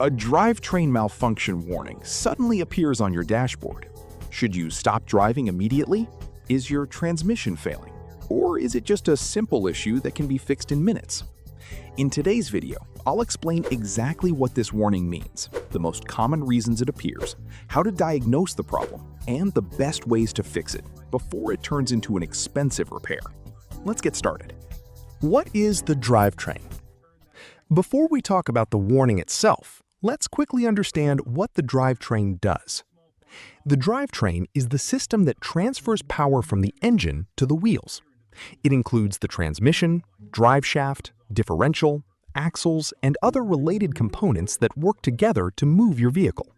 A drivetrain malfunction warning suddenly appears on your dashboard. Should you stop driving immediately? Is your transmission failing? Or is it just a simple issue that can be fixed in minutes? In today's video, I'll explain exactly what this warning means, the most common reasons it appears, how to diagnose the problem, and the best ways to fix it before it turns into an expensive repair. Let's get started. What is the drivetrain? Before we talk about the warning itself, let's quickly understand what the drivetrain does. The drivetrain is the system that transfers power from the engine to the wheels. It includes the transmission, drive shaft, differential, axles, and other related components that work together to move your vehicle.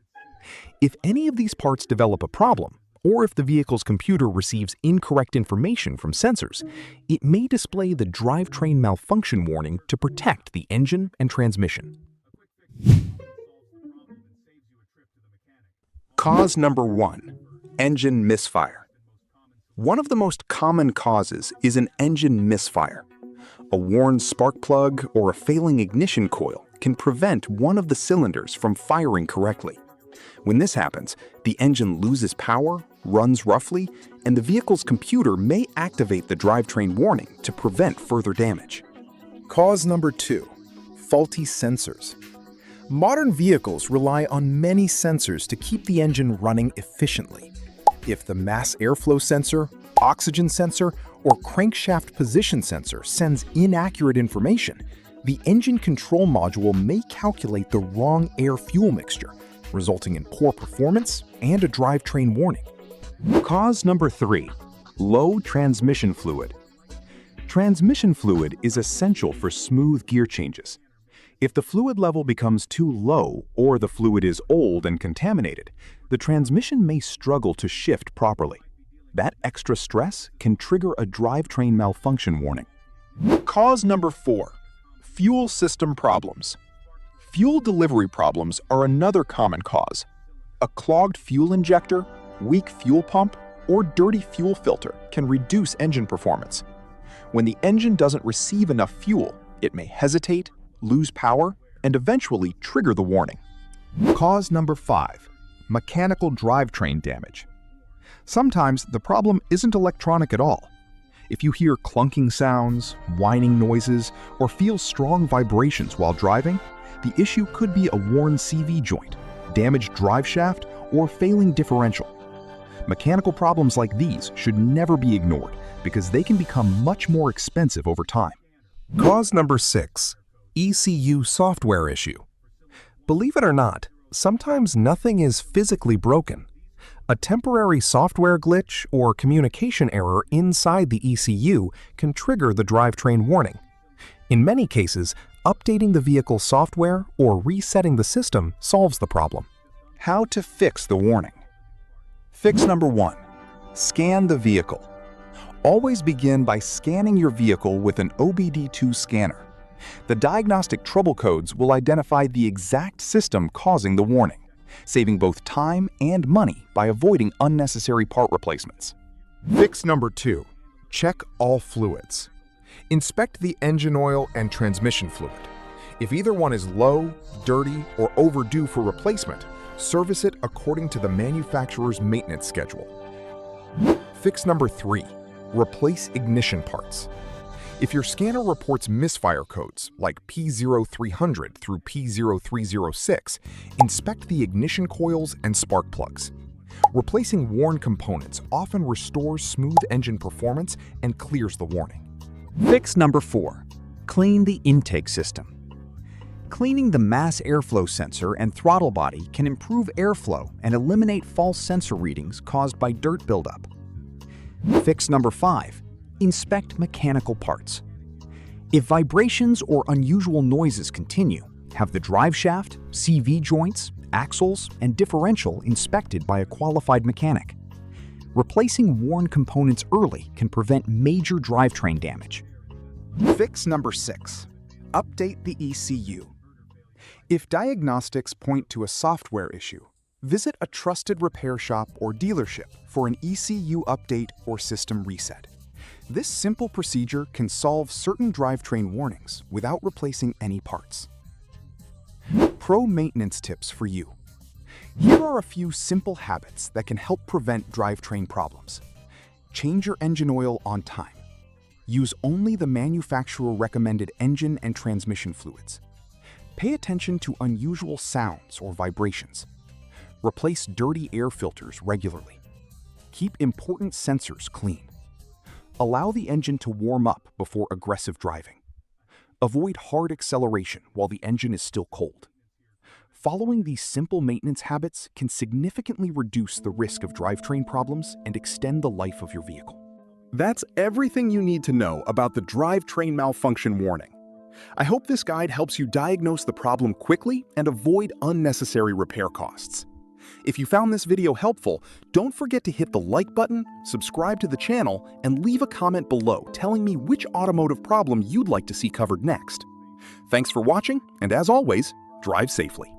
If any of these parts develop a problem, or if the vehicle's computer receives incorrect information from sensors, it may display the drivetrain malfunction warning to protect the engine and transmission. Cause number 1. Engine misfire. One of the most common causes is an engine misfire. A worn spark plug or a failing ignition coil can prevent one of the cylinders from firing correctly. When this happens, the engine loses power, runs roughly, and the vehicle's computer may activate the drivetrain warning to prevent further damage. Cause number 2. Faulty sensors. Modern vehicles rely on many sensors to keep the engine running efficiently. If the mass airflow sensor, oxygen sensor, or crankshaft position sensor sends inaccurate information, the engine control module may calculate the wrong air-fuel mixture, resulting in poor performance and a drivetrain warning. Cause number 3. Low transmission fluid. Transmission fluid is essential for smooth gear changes. If the fluid level becomes too low or the fluid is old and contaminated, the transmission may struggle to shift properly. That extra stress can trigger a drivetrain malfunction warning. Cause number 4. Fuel system problems. Fuel delivery problems are another common cause. A clogged fuel injector, weak fuel pump, or dirty fuel filter can reduce engine performance. When the engine doesn't receive enough fuel, it may hesitate, lose power, and eventually trigger the warning. Cause number 5. Mechanical drivetrain damage. Sometimes the problem isn't electronic at all. If you hear clunking sounds, whining noises, or feel strong vibrations while driving, the issue could be a worn CV joint, damaged drive shaft, or failing differential. Mechanical problems like these should never be ignored because they can become much more expensive over time. Cause number 6. ECU software issue. Believe it or not, sometimes nothing is physically broken. A temporary software glitch or communication error inside the ECU can trigger the drivetrain warning. In many cases, updating the vehicle's software or resetting the system solves the problem. How to fix the warning. Fix number 1. Scan the vehicle. Always begin by scanning your vehicle with an OBD2 scanner. The diagnostic trouble codes will identify the exact system causing the warning, saving both time and money by avoiding unnecessary part replacements. Fix number 2. Check all fluids. Inspect the engine oil and transmission fluid. If either one is low, dirty, or overdue for replacement, service it according to the manufacturer's maintenance schedule. Fix number 3. Replace ignition parts. If your scanner reports misfire codes like P0300 through P0306, inspect the ignition coils and spark plugs. Replacing worn components often restores smooth engine performance and clears the warning. Fix number 4. Clean the intake system. Cleaning the mass airflow sensor and throttle body can improve airflow and eliminate false sensor readings caused by dirt buildup. Fix number 5. Inspect mechanical parts. If vibrations or unusual noises continue, have the drive shaft, CV joints, axles, and differential inspected by a qualified mechanic. Replacing worn components early can prevent major drivetrain damage. Fix number 6. Update the ECU. If diagnostics point to a software issue, visit a trusted repair shop or dealership for an ECU update or system reset. This simple procedure can solve certain drivetrain warnings without replacing any parts. pro maintenance tips for you. Here are a few simple habits that can help prevent drivetrain problems. Change your engine oil on time. Use only the manufacturer-recommended engine and transmission fluids. Pay attention to unusual sounds or vibrations. Replace dirty air filters regularly. Keep important sensors clean. Allow the engine to warm up before aggressive driving. Avoid hard acceleration while the engine is still cold. Following these simple maintenance habits can significantly reduce the risk of drivetrain problems and extend the life of your vehicle. That's everything you need to know about the drivetrain malfunction warning. I hope this guide helps you diagnose the problem quickly and avoid unnecessary repair costs. If you found this video helpful, don't forget to hit the like button, subscribe to the channel, and leave a comment below telling me which automotive problem you'd like to see covered next. Thanks for watching, and as always, drive safely.